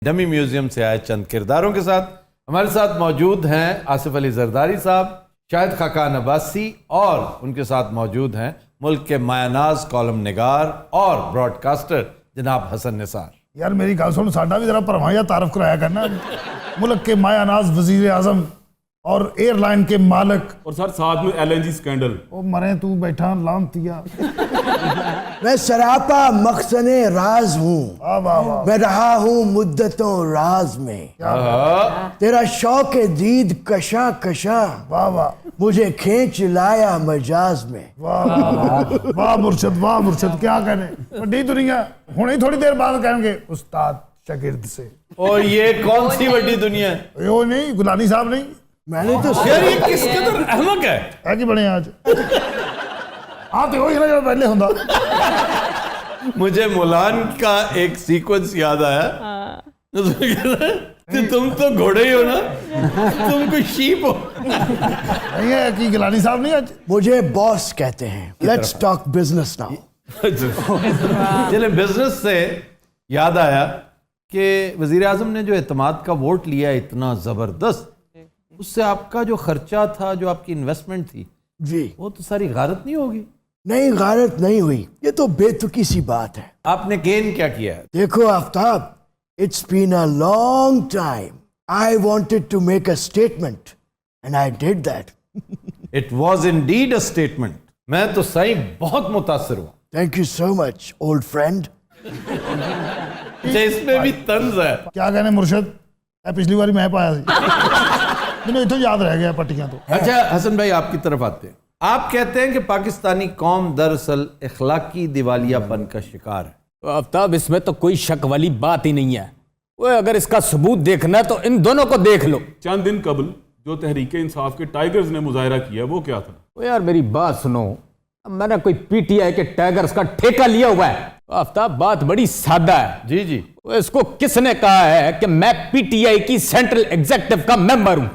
Dummy museum से आए चंद किरदारों के साथ। हमारे साथ मौजूद हैं आसिफ अली जरदारी साहब, शाहिद खाकान अब्बासी और उनके साथ मौजूद हैं मुल्क के मायानाज कॉलम निगार और ब्रॉडकास्टर जनाब हसन निसार। यार मेरी गल सुन, साडा भी जरा भरवा या तारफ कराया करना। मुल्क के मायानाज वजीर आजम और एयरलाइन के मालिक, और सर साथ में LNG स्कैंडल। ओ मरे तू बैठा लानतिया। मैं सरापा मखसने राज हूँ, वाह वाह वाह, मैं रहा हूँ मुद्दतों राज में। तेरा शौक दीद कशा कशा, वाह वाह, मुझे खींच लाया मजाज में। वाह वाह वाह मुर्शद, वाह मुर्शद, क्या कहने। बड़ी दुनिया हुणे थोड़ी देर बाद कहेंगे उस्ताद शागिर्द से। और ये कौन सी बड़ी दुनिया है? वो नहीं, गुलानी साहब नहीं। मैंने तो यार ये किस कदर अहमक है कि बने आज आते हो ना जो पहले होंदा। मुझे मुलान का एक सीक्वेंस याद आया। तो तुम तो घोड़े ही हो ना, तुम कोई शीप हो। नहीं है कि गिलानी साहब नहीं आज। मुझे बॉस कहते हैं। Let's talk business now. चले बिजनेस से याद आया कि वजीर आजम ने जो एतमाद का वोट लिया इतना जबरदस्त, उससे आपका जो खर्चा था, जो आपकी इन्वेस्टमेंट थी जी, वो तो सारी गारत नहीं होगी? नहीं, गारत नहीं हुई, ये तो बेतुकी सी बात है। आपने गेन क्या किया है? देखो Aftab, it's been a long time. I wanted to make a statement and I did that. It was indeed a statement. मैं तो सही बहुत मुतासिर हुआ। Thank you so much, old friend. इसमें भी तंज है। क्या कहने मुर्शद, पिछली बार मैं पाया सी। मैंने इतो याद रह गया पट्टियां तो। अच्छा हसन भाई, आपकी तरफ आते हैं। आप कहते हैं कि पाकिस्तानी कौम दरअसल इखलाकी दिवालियापन का शिकार है। तो आफ्ताब, इसमें तो कोई शक वाली बात ही नहीं है। वो अगर इसका सबूत देखना है तो इन दोनों को देख लो। चंद दिन कबल जो तहरीक इंसाफ के टाइगर्स ने मुजाहरा किया वो क्या था? वो यार मेरी बात सुनो, मैंने कोई PTI के टाइगर्स का ठेका लिया हुआ है? आफ्ताब, बात बड़ी सादा है। जी जी। वो इसको किसने कहा है कि मैं PTI की सेंट्रल एग्जीक्यूटिव का मेंबर हूं?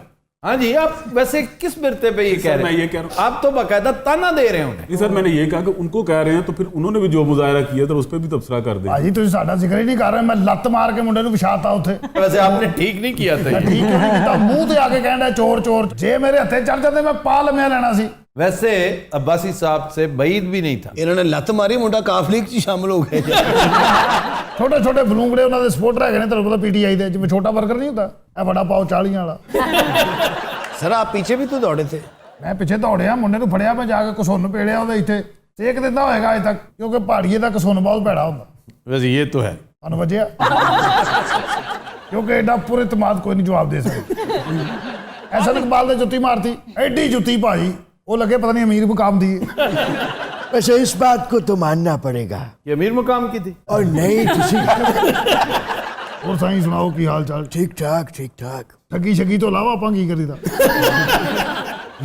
हाँ जी, आप वैसे किस बिरते पे ये कह रहे हैं? मैं ये कह रहा हूं, आप तो बाकायदा ताना दे रहे हैं उन्हें। नहीं सर, मैंने ये कहा कि उनको कह रहे हैं तो फिर उन्होंने भी जो मुजाहरा किया था उस पर भी तबसरा कर दे। भाजी तुम साडा जिक्र ही नहीं कर रहे। मैं लत मार के मुंडे नूं विछाता उत्थे। वैसे आपने ठीक नहीं किया था ये। ठीक क्यों नहीं कीता? मुंह ते आके कहंदा चोर चोर। जे मेरे हत्थे चढ़ जाते मैं पा लम्या लेना सी। वैसे अब्बासी साहब से बईद भी नहीं था। इन्होंने लत मारी, मुंडा काफलीग च शामिल हो गए। छोटे छोटे बलूंगड़े उन्हां दे सपोर्टर हैगे ने, तुहानूं पता PTI दे जिवें छोटा वर्कर नहीं हुंदा, ए बड़ा पाओ 40 वाला। सर आप पीछे भी तो दौड़े थे। मैं पिछे दौड़िया, मुंडे नूं फड़िया, मैं जाके घसुन पेड़िया ਉਹਦੇ ਇੱਥੇ। सेक दिंदा होएगा अज तक, क्योंकि पहाड़ीए दा घसुन बहुत भैड़ा हुंदा। वैसे ये तो है। ਤੁਹਾਨੂੰ वजया क्योंकि एडा पूरे इतमाद कोई नहीं जवाब दे सकता। ऐसा इकबाल ने जुत्ती मारती, एडी जुत्ती भाई, वो लगे पता नहीं अमीर मुकाम दी। वैसे इस बात को तो मानना पड़ेगा। ये अमीर मुकाम की थी। और नहीं तुसी और साईं सुनाओ की हाल चाल? ठीक ठाक ठीक ठाक। ठगी शगी तो अलावा ਆਪਾਂ ਕੀ करीदा?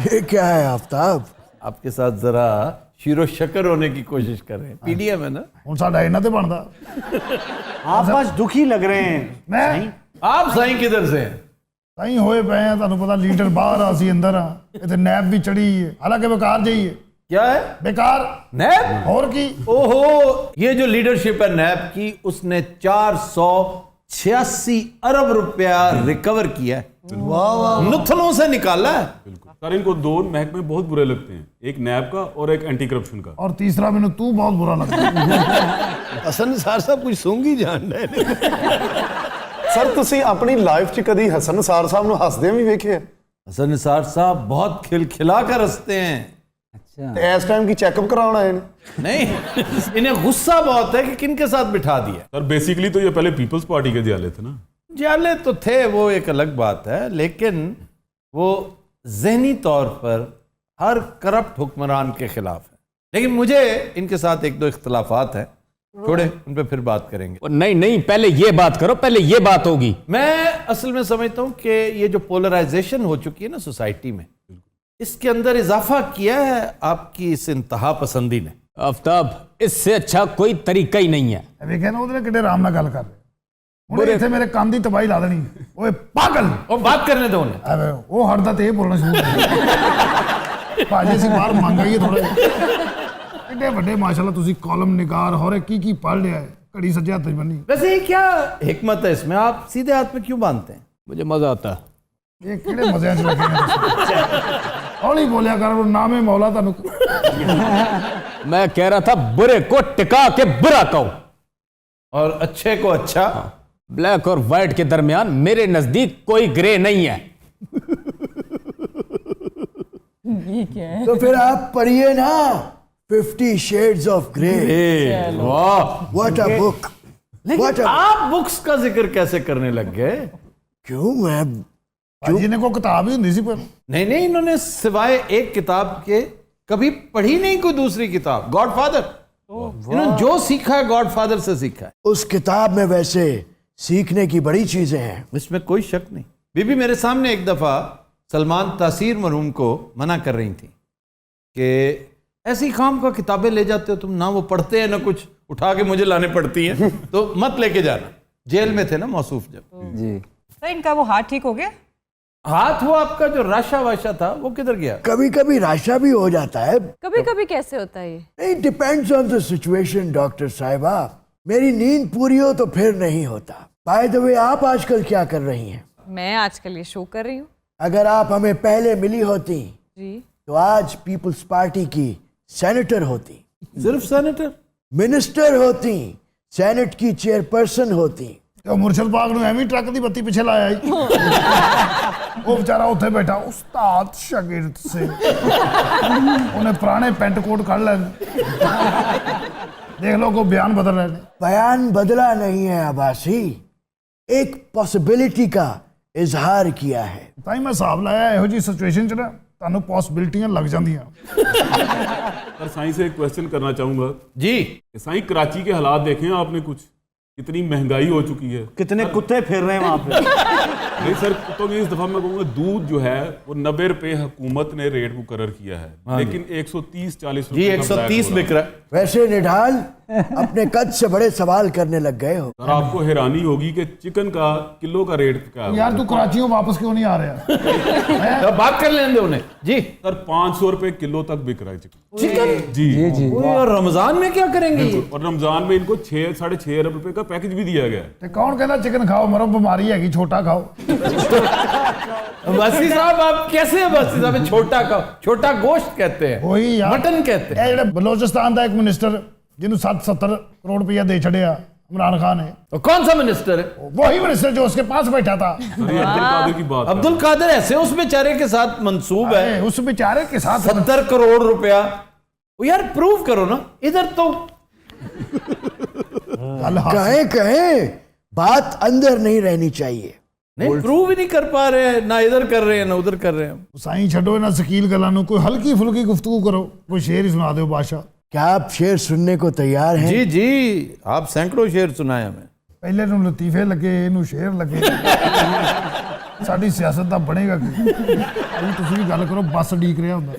ये क्या है आफ्ताब? आपके साथ जरा शीरो शकर होने की कोशिश कर रहे हैं। PDM है ना? ਹੁਣ ਸਾਡਾ ਇਹਨਾਂ ਤੇ ਬਣਦਾ। आप आज दुखी लग रहे हैं। मैं आप साईं किधर से हैं? ਸਾਈਂ ਹੋਏ ਪਏ ਆ, ਤੁਹਾਨੂੰ ਪਤਾ ਲੀਡਰ ਬਾਹਰ ਆ, ਅਸੀਂ ਅੰਦਰ ਆ। ਇੱਥੇ ਨੈਬ ਵੀ ਚੜੀ ਹੈ, ਹਾਲਾਂਕਿ बेकार ਜਿਹੀ है। क्या है? बेकार नैब? और की? ओहो, ये जो लीडरशिप है नैब की, उसने 486 अरब रुपया रिकवर किया है। वाह वाह, नुथलों से निकाला है। सर इनको दो महकमे बहुत बुरे लगते हैं, एक नैब का और एक एंटी करप्शन का। और तीसरा मैंने तू बहुत बुरा लगता। हसन निसार साहब कुछ सूंघी जान रहे ने। सर ਤੁਸੀਂ ਆਪਣੀ ਲਾਈਫ 'ਚ ਕਦੀ ਹਸਨ ਨਿਸਾਰ ਸਾਹਿਬ ਨੂੰ ਹੱਸਦਿਆਂ ਵੀ ਵੇਖਿਆ? हसन निसार साहब बहुत खिलखिला कर हंसते हैं। ਤੇ ਇਸ ਟਾਈਮ ਕੀ ਚੈੱकअप कराना आए ने? नहीं, इन्हें गुस्सा बहुत है कि किनके साथ बिठा दिया। सर बेसिकली तो ये पहले पीपल्स पार्टी के जाले थे ना। जाले तो थे, वो एक अलग बात है, लेकिन वो ज़हनी तौर पर हर करप्ट हुक्मरान के खिलाफ है। लेकिन मुझे इनके साथ एक दो इख्तलाफात हैं, छोड़े उन पर फिर बात करेंगे। नहीं नहीं, पहले ये बात करो, पहले ये बात होगी। मैं असल में समझता हूँ कि ये जो पोलराइजेशन हो चुकी है ना सोसाइटी में, इसके अंदर इजाफा किया है आपकी इस इंतहा पसंदी ने। आफ्ताब, इससे अच्छा कोई तरीका ही नहीं है। ਵੇਖਿਆ ਨਾ ਉਹਦੇ ਨਾਲ ਕਿੱਡੇ ਆਰਾਮ ਨਾਲ ਗੱਲ ਕਰ ਰਹੇ। ਹੁਣ ਇੱਥੇ ਮੇਰੇ ਕੰਨ ਦੀ ਤਬਾਹੀ ਲਾ ਦੇਣੀ। ਓਏ ਪਾਗਲ, और बात करने दो उन्हें। ਐਵੇਂ ਉਹ ਹਟਦਾ ਤੇ ਇਹ ਬੋਲਣਾ ਸ਼ੁਰੂ ਕਰ ਦਿੰਦਾ। ਭਾਜੀ ਅਸੀਂ ਬਾਹਰ ਮੰਗ ਆਈਏ ਥੋੜਾ। ਐਡੇ ਵੱਡੇ ਮਾਸ਼ਾਅੱਲਾ ਤੁਸੀਂ ਕਾਲਮ ਨਿਗਾਰ ਹੋਰੇ ਕੀ ਪੜ੍ਹ ਲਿਆ ਹੈ। घड़ी सज्जे हाथ च बनी वैसे ये क्या हिकमत है इसमें, आप सीधे हाथ में क्यों बांधते हैं? मुझे मजा आता है। ये किहड़े मज़े च लगे हैं? हौली बोलिया कर, वो नाम है मौला तनु। मैं कह रहा था बुरे को टिका के बुरा कहो, और अच्छे को अच्छा। ब्लैक और व्हाइट के दरमियान मेरे नजदीक कोई ग्रे नहीं है। ये क्या है? तो फिर आप पढ़िए ना 50 Shades of Grey। वाह, What a book। लेकिन What a- आप बुक्स का जिक्र कैसे करने लग गए? क्यों मैं भाजी ने को किताब ही होंदी सी पर नहीं नहीं, इन्होंने सिवाय एक किताब के कभी पढ़ी नहीं कोई दूसरी किताब। गॉडफादर, इन्होंने जो सीखा है गॉडफादर से सीखा है। उस किताब में वैसे सीखने की बड़ी चीजें हैं। इसमें कोई शक नहीं। बीबी मेरे सामने एक दफा सलमान तासीर मरहूम को मना कर रही थी कि ऐसी खाम का किताबें ले जाते हो तुम, ना वो पढ़ते हैं ना कुछ, उठा के मुझे लाने पड़ती हैं, तो मत लेके जाना। जेल में थे ना मौसूफ जब। जी सर इनका वो हाथ ठीक हो गया? हाथ वो आपका जो राशा वाशा था वो किधर गया? कभी कभी राशा भी हो जाता है। कभी कभी कैसे होता है ये? It depends on the situation doctor साहिबा। मेरी नींद पूरी हो तो फिर नहीं होता। बाय द वे, आप आजकल क्या कर रही हैं? मैं आजकल ये शो कर रही हूँ। अगर आप हमें पहले मिली होती जी। तो आज पीपल्स पार्टी की सेनेटर होती, सिर्फ सेनेटर? मिनिस्टर होती, सेनेट की चेयरपर्सन होती। तो मुर्शद पाक ने एवं ट्रक की बत्ती पिछे लाया ही। वो बेचारा उत्थे बैठा उस्ताद शागिर्द से उन्हें पुराने पेंट कोट काट लेने। देख लो को बयान बदल रहे हैं। बयान बदला नहीं है अब्बासी, एक पॉसिबिलिटी का इजहार किया है। ਤਾਂ ਹੀ ਮੈਂ ਹਿਸਾਬ ਲਾਇਆ ਇਹੋ ਜੀ ਸਿਚੁਏਸ਼ਨ 'ਚ ਨਾ ਤੁਹਾਨੂੰ ਪੋਸਿਬਿਲਿਟੀਆਂ ਲੱਗ ਜਾਂਦੀਆਂ। सर साईं से एक क्वेश्चन करना चाहूंगा। जी। साईं कराची के हालात देखे हैं आपने कुछ, कितनी महंगाई हो चुकी है। कितने कुत्ते फिर रहे हैं वहां पे। नहीं सर, कुत्तों की इस दफा मैं कहूँगा दूध जो है वो 90 रुपए हुकूमत ने रेट मुकर्रर किया है, लेकिन 130-40 जी रुपए 130 बिक रहा है। वैसे निढाल अपने कद से बड़े सवाल करने लग गए हो। सर आपको हैरानी होगी कि चिकन का किलो का रेट क्या है। यार तू कराचियों वापस क्यों नहीं आ रहा? अब बात कर लेंगे उन्हें। जी। सर 500 रुपए किलो तक बिक रहा है चिकन। चिकन? जी। और रमजान में क्या करेंगे ये? और रमजान में इनको 6-6.5 अरब रुपए का पैकेज भी दिया गया है। ਤੇ ਕੌਣ ਕਹਿੰਦਾ ਚਿਕਨ ਖਾਓ ਮਰੋ, ਬਿਮਾਰੀ ਹੈਗੀ, ਛੋਟਾ ਖਾਓ। वासी साहब आप कैसे हैं? वासी साहब छोटा का छोटा गोश्त कहते हैं, वही यार मटन कहते हैं। ਇਹ ਜਿਹੜੇ ਬਲੋਚਿਸਤਾਨ ਦਾ ਇੱਕ ਮਿਨਿਸਟਰ ਜਿਹਨੂੰ 70 करोड़ रुपया दे छड़िया इमरान खान है। तो कौन सा मिनिस्टर है? वही मिनिस्टर जो उसके पास बैठा था। सर ये अब्दुल कादिर की बात है। अब्दुल कादिर ऐसे उस बेचारे के साथ मंसूब है, उस बेचारे के साथ 70 करोड़ रुपया। वो यार प्रूव करो ना इधर तो। कहें कहें बात अंदर नहीं रहनी चाहिए। नहीं प्रूव ही नहीं कर पा रहे हैं, ना इधर कर रहे हैं ना उधर कर रहे हैं। साईं छड़ो ना शकील गलां नूं, कोई हल्की फुल्की गुफ्तगू करो, कोई शेर ही सुना दो बादशाह। क्या आप शेर सुनने को तैयार हैं? जी जी, आप सैकड़ों शेर सुनाए हमें। पहले नूं लतीफे लगे, इनू शेर लगे। साडी सियासत दा बनेगा की? अभी तुसीं भी गल करो, बस उडीक रहा हुंदा।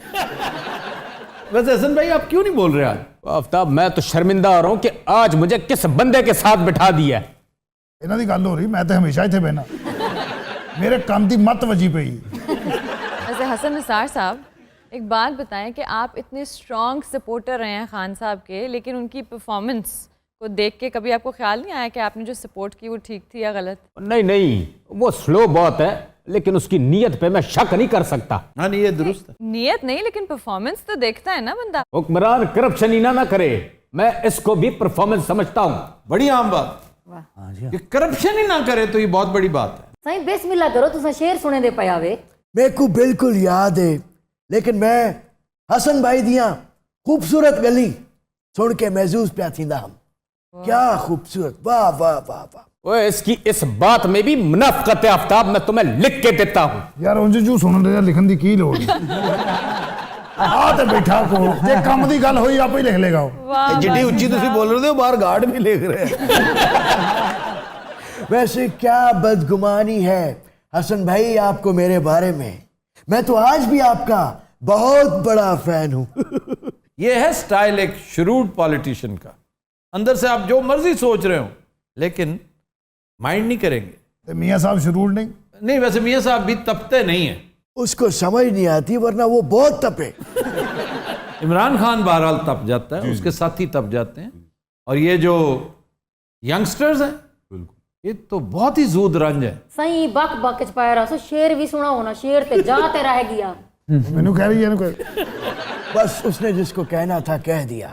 वैसे हसन भाई आप क्यों नहीं बोल रहे आज? आफ्ताब मैं तो शर्मिंदा हो रहा हूं कि आज मुझे किस बंदे के साथ बिठा दिया है। इन्हां दी गल हो रही, मैं तो हमेशा इत्थे बहना। मेरे काम दी मत वजी पई। वैसे हसन निसार साहब एक बात बताएं कि आप इतने स्ट्रॉन्ग सपोर्टर रहे हैं खान साहब के, लेकिन उनकी परफॉर्मेंस को देख के कभी आपको ख्याल नहीं आया कि आपने जो सपोर्ट की वो ठीक थी या गलत? नहीं नहीं, वो स्लो बहुत है, लेकिन उसकी नीयत पे मैं शक नहीं कर सकता। हाँ नहीं ये दुरुस्त है। नियत नहीं, लेकिन परफॉर्मेंस तो देखता है ना बंदा। हुक्मरान करप्शन ही ना करे, मैं इसको भी परफॉर्मेंस समझता हूँ। बड़ी आम बात। ये करप्शन ही ना करे तो ये बहुत बड़ी बात है। साईं बिस्मिल्लाह करो, तुसा शेर सुने दे पाया वे। मेरे को बिल्कुल याद है, लेकिन मैं हसन भाई दिया खूबसूरत गली सुन के महसूस पिया थींदा हम। क्या खूबसूरत, वाह वाह वाह वाह। ओए इसकी इस बात में भी मुनाफिकत है आफ्ताब, मैं तुम्हें लिख के देता हूँ। यार उंज जू सुन रहे लिखन की की लोड़? आ ते बैठा को जे काम दी गल होई आप ही लिख लेगा। जिड्डी उच्ची तुसी बोल रहे हो, बाहर गार्ड भी लिख रहे हैं। वैसे क्या बदगुमानी है हसन भाई आपको मेरे बारे में। मैं तो आज भी आपका बहुत बड़ा फैन हूं। ये है स्टाइल एक श्रूड पॉलिटिशियन का। अंदर से आप जो मर्जी सोच रहे हो, लेकिन माइंड नहीं करेंगे। ते मियां साहब शरूर नहीं? नहीं वैसे मियां साहब भी तपते नहीं है। उसको समझ नहीं आती, वरना वो बहुत तपे। इमरान खान बहरहाल तप जाता है, उसके साथी तप जाते हैं। और ये जो यंगस्टर्स हैं, बिल्कुल। ये तो बहुत ही जूद रंज है। सही बक बक च पाया रहा सो शेर भी सुना होना शेर ते जा ते रह गया मैनू कह रही है ना कोई बस उसने जिसको कहना था कह दिया।